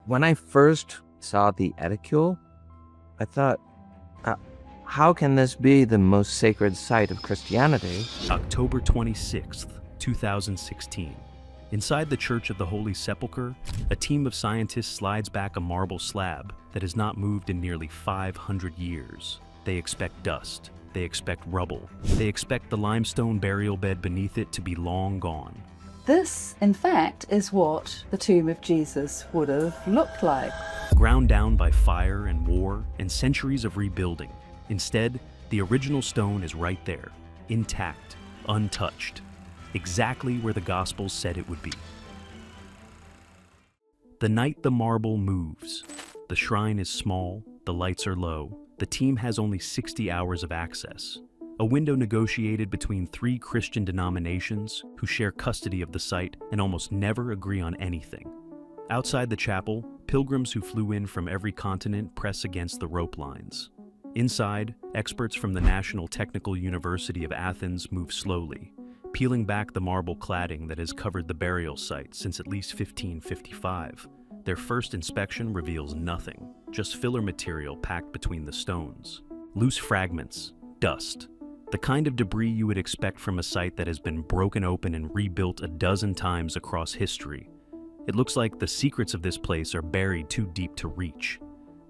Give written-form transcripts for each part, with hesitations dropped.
When I first saw the edicule, I thought, how can this be the most sacred site of Christianity? October 26th, 2016. Inside the Church of the Holy Sepulchre, a team of scientists slides back a marble slab that has not moved in nearly 500 years. They expect dust. They expect rubble. They expect the limestone burial bed beneath it to be long gone. This, in fact, is what the tomb of Jesus would have looked like. Ground down by fire and war and centuries of rebuilding. Instead, the original stone is right there, intact, untouched, exactly where the Gospels said it would be. The night the marble moves, the shrine is small, the lights are low, the team has only 60 hours of access, a window negotiated between 3 Christian denominations who share custody of the site and almost never agree on anything. Outside the chapel, pilgrims who flew in from every continent press against the rope lines. Inside, experts from the National Technical University of Athens move slowly, peeling back the marble cladding that has covered the burial site since at least 1555. Their first inspection reveals nothing, just filler material packed between the stones. Loose fragments, dust, the kind of debris you would expect from a site that has been broken open and rebuilt a dozen times across history. It looks like the secrets of this place are buried too deep to reach.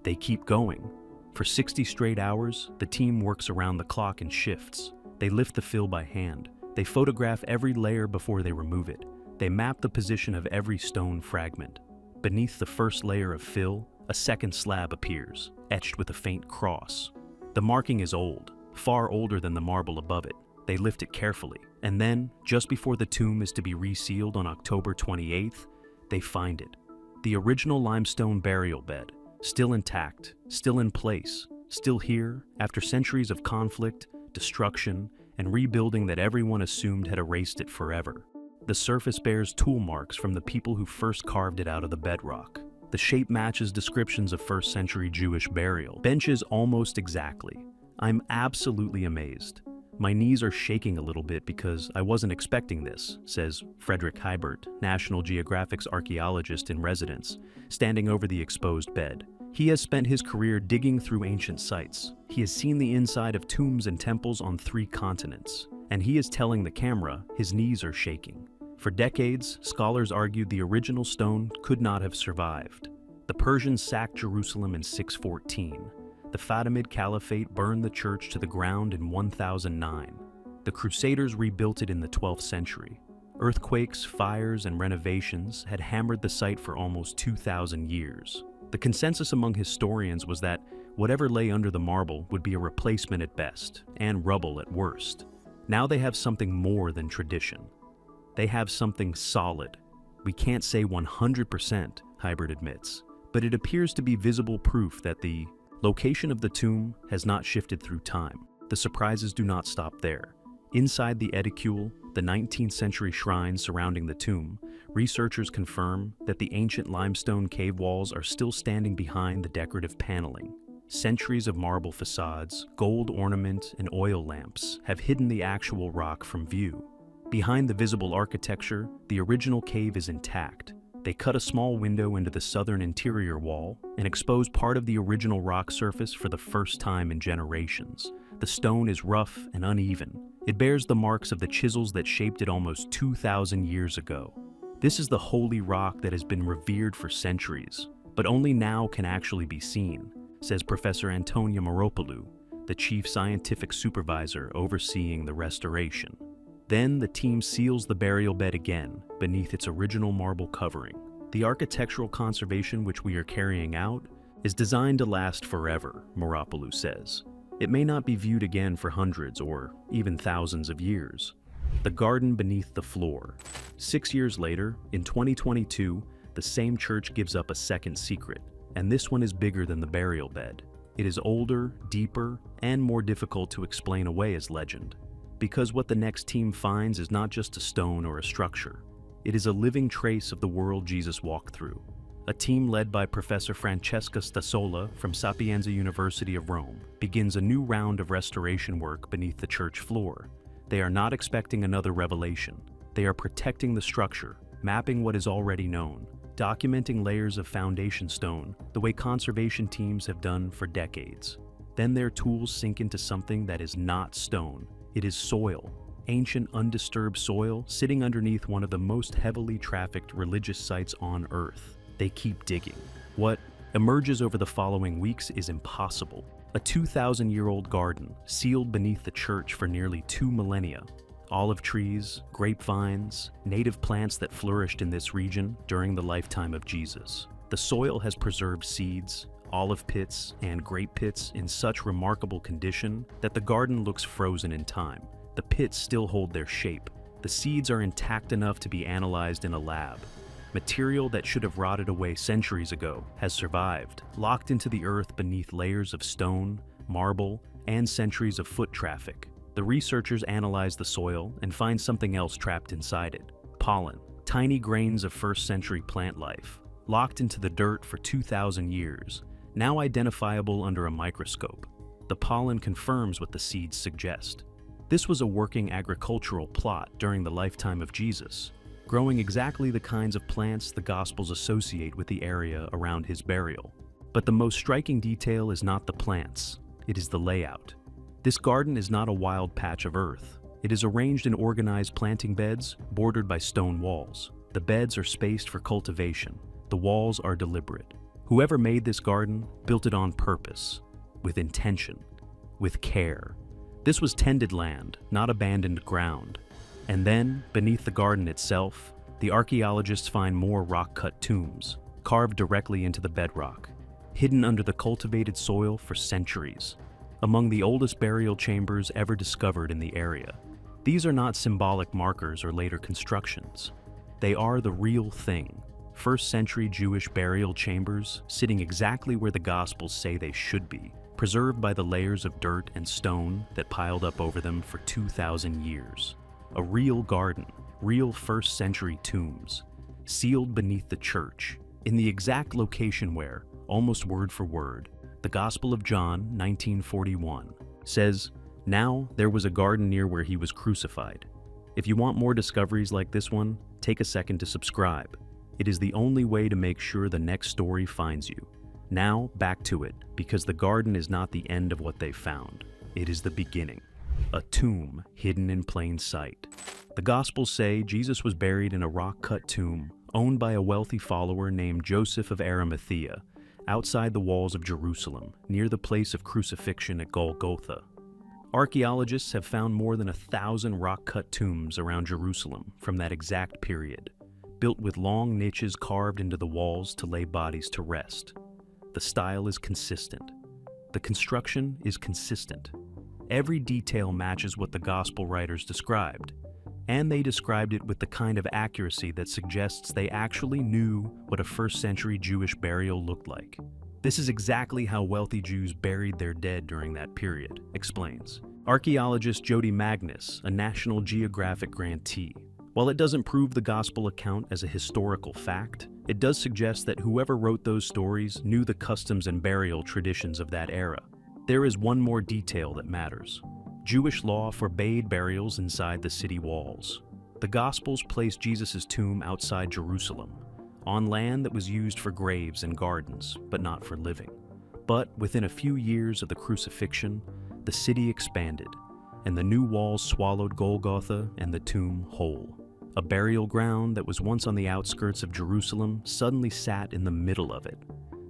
They keep going. For 60 straight hours, the team works around the clock in shifts. They lift the fill by hand. They photograph every layer before they remove it. They map the position of every stone fragment. Beneath the first layer of fill, a second slab appears, etched with a faint cross. The marking is old, far older than the marble above it. They lift it carefully, and then, just before the tomb is to be resealed on October 28th, they find it. The original limestone burial bed, still intact, still in place, still here after centuries of conflict, destruction, and rebuilding that everyone assumed had erased it forever. The surface bears tool marks from the people who first carved it out of the bedrock. The shape matches descriptions of first-century Jewish burial. Benches almost exactly. I'm absolutely amazed. My knees are shaking a little bit because I wasn't expecting this, says Frederick Hybert, National Geographic's archaeologist in residence, standing over the exposed bed. He has spent his career digging through ancient sites. He has seen the inside of tombs and temples on 3 continents, and he is telling the camera his knees are shaking. For decades, scholars argued the original stone could not have survived. The Persians sacked Jerusalem in 614. The Fatimid Caliphate burned the church to the ground in 1009. The Crusaders rebuilt it in the 12th century. Earthquakes, fires, and renovations had hammered the site for almost 2,000 years. The consensus among historians was that whatever lay under the marble would be a replacement at best, and rubble at worst. Now they have something more than tradition. They have something solid. We can't say 100%, Hybert admits, but it appears to be visible proof that the location of the tomb has not shifted through time. The surprises do not stop there. Inside the edicule, the 19th century shrine surrounding the tomb, researchers confirm that the ancient limestone cave walls are still standing behind the decorative paneling. Centuries of marble facades, gold ornament, and oil lamps have hidden the actual rock from view. Behind the visible architecture, the original cave is intact. They cut a small window into the southern interior wall and expose part of the original rock surface for the first time in generations. The stone is rough and uneven. It bears the marks of the chisels that shaped it almost 2,000 years ago. This is the holy rock that has been revered for centuries, but only now can actually be seen, says Professor Antonia Maropoulou, the chief scientific supervisor overseeing the restoration. Then the team seals the burial bed again beneath its original marble covering. The architectural conservation which we are carrying out is designed to last forever, Maropoulou says. It may not be viewed again for hundreds or even thousands of years. The garden beneath the floor. 6 years later, in 2022, the same church gives up a second secret, and this one is bigger than the burial bed. It is older, deeper, and more difficult to explain away as legend. Because what the next team finds is not just a stone or a structure. It is a living trace of the world Jesus walked through. A team led by Professor Francesca Stassola from Sapienza University of Rome begins a new round of restoration work beneath the church floor. They are not expecting another revelation. They are protecting the structure, mapping what is already known, documenting layers of foundation stone the way conservation teams have done for decades. Then their tools sink into something that is not stone. It is soil. Ancient, undisturbed soil sitting underneath one of the most heavily trafficked religious sites on Earth. They keep digging. What emerges over the following weeks is impossible. A 2,000-year-old garden sealed beneath the church for nearly 2 millennia. Olive trees, grapevines, native plants that flourished in this region during the lifetime of Jesus. The soil has preserved seeds, olive pits, and grape pits in such remarkable condition that the garden looks frozen in time. The pits still hold their shape. The seeds are intact enough to be analyzed in a lab. Material that should have rotted away centuries ago has survived, locked into the earth beneath layers of stone, marble, and centuries of foot traffic. The researchers analyze the soil and find something else trapped inside it: pollen, tiny grains of first-century plant life, locked into the dirt for 2,000 years, now identifiable under a microscope. The pollen confirms what the seeds suggest. This was a working agricultural plot during the lifetime of Jesus, growing exactly the kinds of plants the Gospels associate with the area around his burial. But the most striking detail is not the plants, it is the layout. This garden is not a wild patch of earth. It is arranged in organized planting beds bordered by stone walls. The beds are spaced for cultivation. The walls are deliberate. Whoever made this garden built it on purpose, with intention, with care. This was tended land, not abandoned ground. And then, beneath the garden itself, the archaeologists find more rock-cut tombs, carved directly into the bedrock, hidden under the cultivated soil for centuries, among the oldest burial chambers ever discovered in the area. These are not symbolic markers or later constructions. They are the real thing, first-century Jewish burial chambers sitting exactly where the Gospels say they should be, preserved by the layers of dirt and stone that piled up over them for 2,000 years. A real garden, real first-century tombs, sealed beneath the church, in the exact location where, almost word for word, the Gospel of John, 1941, says, "Now there was a garden near where he was crucified." If you want more discoveries like this one, take a second to subscribe. It is the only way to make sure the next story finds you. Now, back to it, because the garden is not the end of what they found. It is the beginning. A tomb hidden in plain sight. The Gospels say Jesus was buried in a rock-cut tomb owned by a wealthy follower named Joseph of Arimathea, outside the walls of Jerusalem, near the place of crucifixion at Golgotha. Archaeologists have found more than 1,000 rock-cut tombs around Jerusalem from that exact period, built with long niches carved into the walls to lay bodies to rest. The style is consistent. The construction is consistent. Every detail matches what the Gospel writers described, and they described it with the kind of accuracy that suggests they actually knew what a first-century Jewish burial looked like. This is exactly how wealthy Jews buried their dead during that period, explains archaeologist Jody Magnus, a National Geographic grantee. While it doesn't prove the Gospel account as a historical fact, it does suggest that whoever wrote those stories knew the customs and burial traditions of that era. There is one more detail that matters. Jewish law forbade burials inside the city walls. The Gospels place Jesus' tomb outside Jerusalem, on land that was used for graves and gardens, but not for living. But within a few years of the crucifixion, the city expanded, and the new walls swallowed Golgotha and the tomb whole. A burial ground that was once on the outskirts of Jerusalem suddenly sat in the middle of it.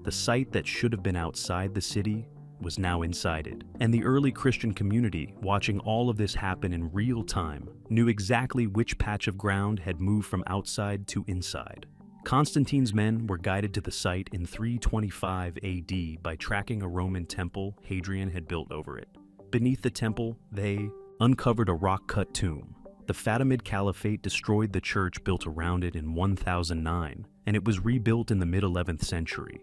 The site that should have been outside the city was now inside it, and the early Christian community, watching all of this happen in real time, knew exactly which patch of ground had moved from outside to inside. Constantine's men were guided to the site in 325 AD by tracking a Roman temple Hadrian had built over it. Beneath the temple, they uncovered a rock-cut tomb. The Fatimid Caliphate destroyed the church built around it in 1009, and it was rebuilt in the mid-11th century.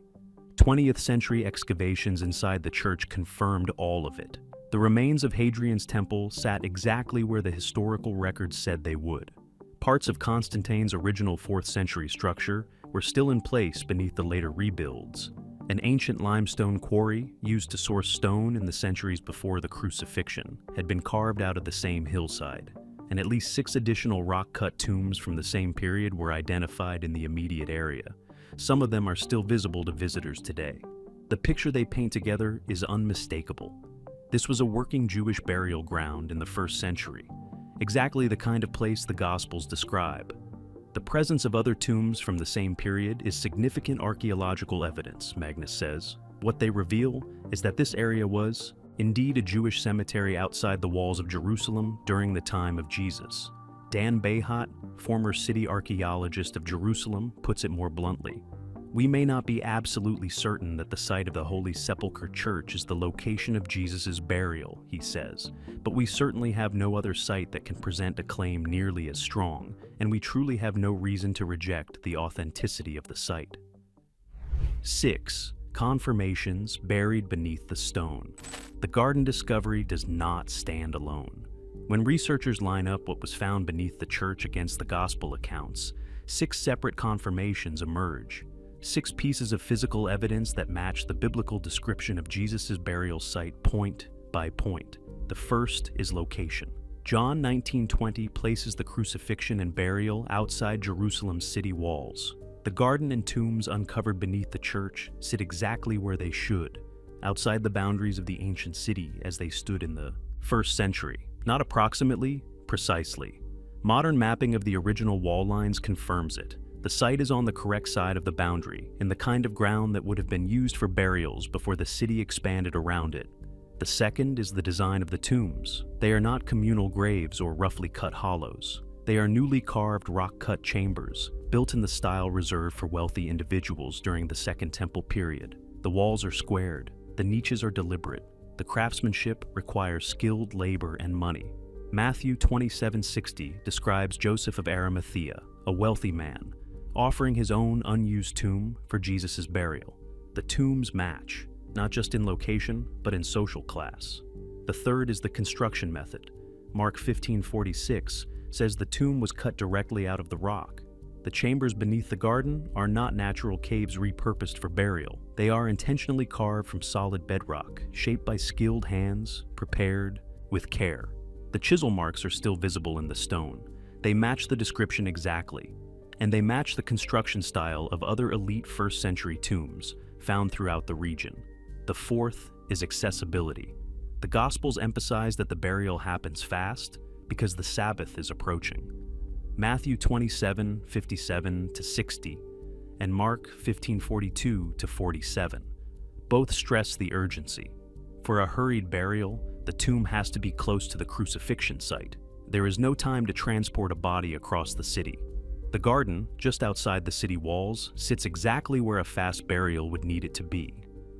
20th century excavations inside the church confirmed all of it. The remains of Hadrian's temple sat exactly where the historical records said they would. Parts of Constantine's original 4th century structure were still in place beneath the later rebuilds. An ancient limestone quarry used to source stone in the centuries before the crucifixion had been carved out of the same hillside, and at least 6 additional rock-cut tombs from the same period were identified in the immediate area. Some of them are still visible to visitors today. The picture they paint together is unmistakable. This was a working Jewish burial ground in the 1st century, exactly the kind of place the Gospels describe. The presence of other tombs from the same period is significant archaeological evidence, Magnus says. What they reveal is that this area was, indeed, a Jewish cemetery outside the walls of Jerusalem during the time of Jesus. Dan Bayhat, former city archaeologist of Jerusalem, puts it more bluntly. We may not be absolutely certain that the site of the Holy Sepulchre Church is the location of Jesus' burial, he says, but we certainly have no other site that can present a claim nearly as strong, and we truly have no reason to reject the authenticity of the site. 6. Confirmations buried beneath the stone. The garden discovery does not stand alone. When researchers line up what was found beneath the church against the gospel accounts, 6 separate confirmations emerge. 6 pieces of physical evidence that match the biblical description of Jesus' burial site point by point. The first is location. John 19:20 places the crucifixion and burial outside Jerusalem's city walls. The garden and tombs uncovered beneath the church sit exactly where they should, outside the boundaries of the ancient city as they stood in the 1st century. Not approximately, precisely. Modern mapping of the original wall lines confirms it. The site is on the correct side of the boundary, in the kind of ground that would have been used for burials before the city expanded around it. The second is the design of the tombs. They are not communal graves or roughly cut hollows. They are newly carved rock-cut chambers, built in the style reserved for wealthy individuals during the Second Temple period. The walls are squared. The niches are deliberate. The craftsmanship requires skilled labor and money. Matthew 27:60 describes Joseph of Arimathea, a wealthy man, offering his own unused tomb for Jesus' burial. The tombs match, not just in location, but in social class. The third is the construction method. Mark 15:46 says the tomb was cut directly out of the rock. The chambers beneath the garden are not natural caves repurposed for burial. They are intentionally carved from solid bedrock, shaped by skilled hands, prepared with care. The chisel marks are still visible in the stone. They match the description exactly, and they match the construction style of other elite 1st century tombs found throughout the region. The fourth is accessibility. The Gospels emphasize that the burial happens fast because the Sabbath is approaching. Matthew 27:57-60 and Mark 15:42-47 both stress the urgency. For a hurried burial, the tomb has to be close to the crucifixion site. There is no time to transport a body across the city. The garden, just outside the city walls, sits exactly where a fast burial would need it to be,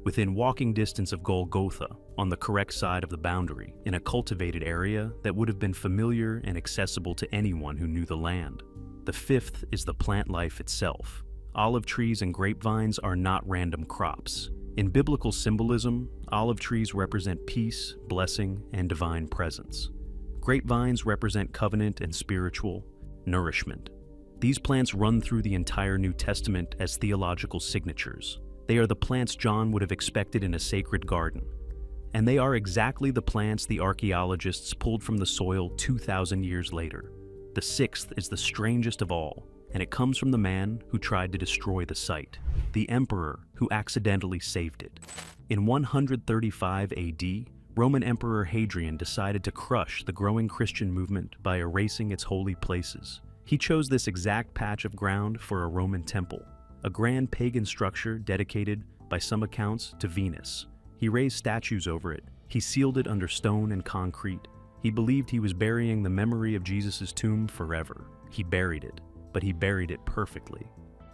within walking distance of Golgotha, on the correct side of the boundary, in a cultivated area that would have been familiar and accessible to anyone who knew the land. The fifth is the plant life itself. Olive trees and grapevines are not random crops. In biblical symbolism, olive trees represent peace, blessing, and divine presence. Grapevines represent covenant and spiritual nourishment. These plants run through the entire New Testament as theological signatures. They are the plants John would have expected in a sacred garden. And they are exactly the plants the archaeologists pulled from the soil 2,000 years later. The sixth is the strangest of all, and it comes from the man who tried to destroy the site, the emperor who accidentally saved it. In 135 AD, Roman Emperor Hadrian decided to crush the growing Christian movement by erasing its holy places. He chose this exact patch of ground for a Roman temple, a grand pagan structure dedicated, by some accounts, to Venus. He raised statues over it. He sealed it under stone and concrete. He believed he was burying the memory of Jesus' tomb forever. He buried it, but he buried it perfectly.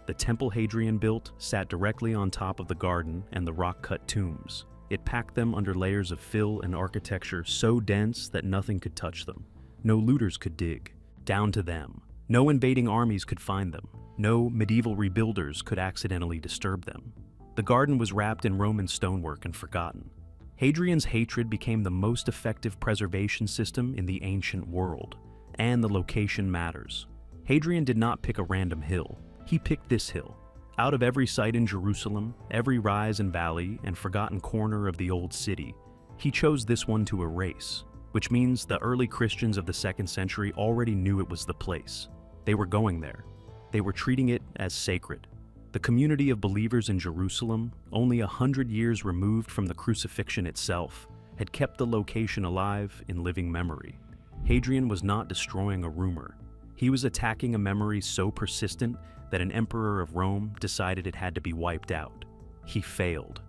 The temple Hadrian built sat directly on top of the garden and the rock-cut tombs. It packed them under layers of fill and architecture so dense that nothing could touch them. No looters could dig down to them. No invading armies could find them. No medieval rebuilders could accidentally disturb them. The garden was wrapped in Roman stonework and forgotten. Hadrian's hatred became the most effective preservation system in the ancient world, and the location matters. Hadrian did not pick a random hill. He picked this hill. Out of every site in Jerusalem, every rise and valley and forgotten corner of the old city, he chose this one to erase, which means the early Christians of the 2nd century already knew it was the place. They were going there. They were treating it as sacred. The community of believers in Jerusalem, only 100 years removed from the crucifixion itself, had kept the location alive in living memory. Hadrian was not destroying a rumor. He was attacking a memory so persistent that an emperor of Rome decided it had to be wiped out. He failed.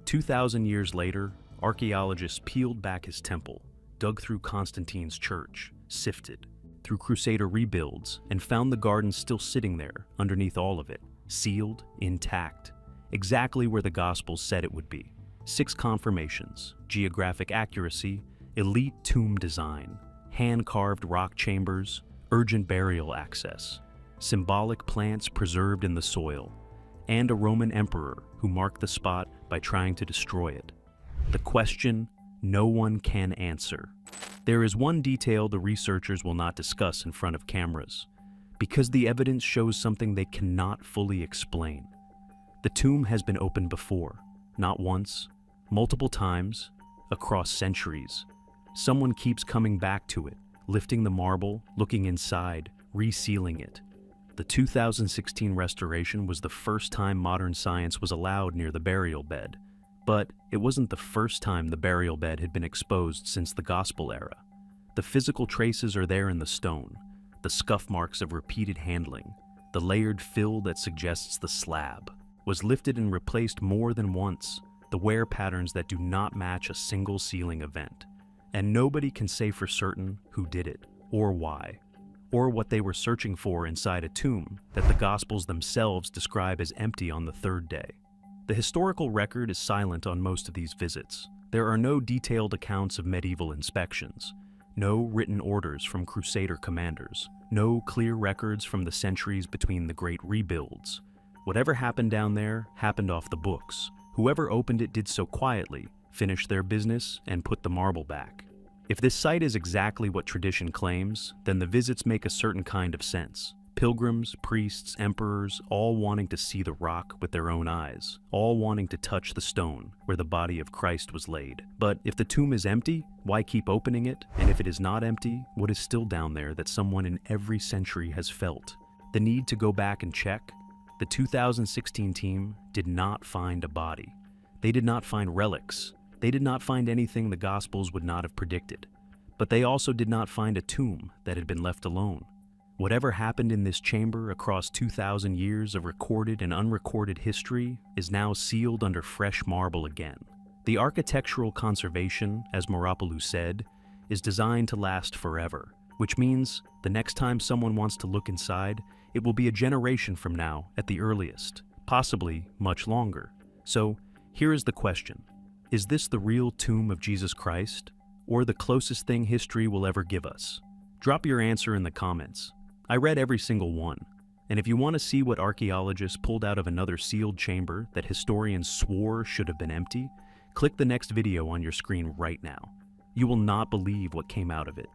2,000 years later, archaeologists peeled back his temple, dug through Constantine's church, sifted through Crusader rebuilds, and found the garden still sitting there underneath all of it, sealed, intact, exactly where the Gospels said it would be. 6 confirmations, geographic accuracy, elite tomb design, hand-carved rock chambers, urgent burial access, symbolic plants preserved in the soil, and a Roman emperor who marked the spot by trying to destroy it. The question no one can answer. There is one detail the researchers will not discuss in front of cameras, because the evidence shows something they cannot fully explain. The tomb has been opened before, not once, multiple times, across centuries. Someone keeps coming back to it, lifting the marble, looking inside, resealing it. The 2016 restoration was the first time modern science was allowed near the burial bed. But it wasn't the first time the burial bed had been exposed since the Gospel era. The physical traces are there in the stone, the scuff marks of repeated handling, the layered fill that suggests the slab was lifted and replaced more than once, the wear patterns that do not match a single sealing event. And nobody can say for certain who did it, or why, or what they were searching for inside a tomb that the Gospels themselves describe as empty on the 3rd day. The historical record is silent on most of these visits. There are no detailed accounts of medieval inspections, no written orders from Crusader commanders, no clear records from the centuries between the great rebuilds. Whatever happened down there happened off the books. Whoever opened it did so quietly, finished their business, and put the marble back. If this site is exactly what tradition claims, then the visits make a certain kind of sense. Pilgrims, priests, emperors, all wanting to see the rock with their own eyes, all wanting to touch the stone where the body of Christ was laid. But if the tomb is empty, why keep opening it? And if it is not empty, what is still down there that someone in every century has felt? The need to go back and check? The 2016 team did not find a body. They did not find relics. They did not find anything the Gospels would not have predicted. But they also did not find a tomb that had been left alone. Whatever happened in this chamber across 2,000 years of recorded and unrecorded history is now sealed under fresh marble again. The architectural conservation, as Moropoulou said, is designed to last forever, which means the next time someone wants to look inside, it will be a generation from now at the earliest, possibly much longer. So here is the question. Is this the real tomb of Jesus Christ, or the closest thing history will ever give us? Drop your answer in the comments. I read every single one, and if you want to see what archaeologists pulled out of another sealed chamber that historians swore should have been empty, click the next video on your screen right now. You will not believe what came out of it.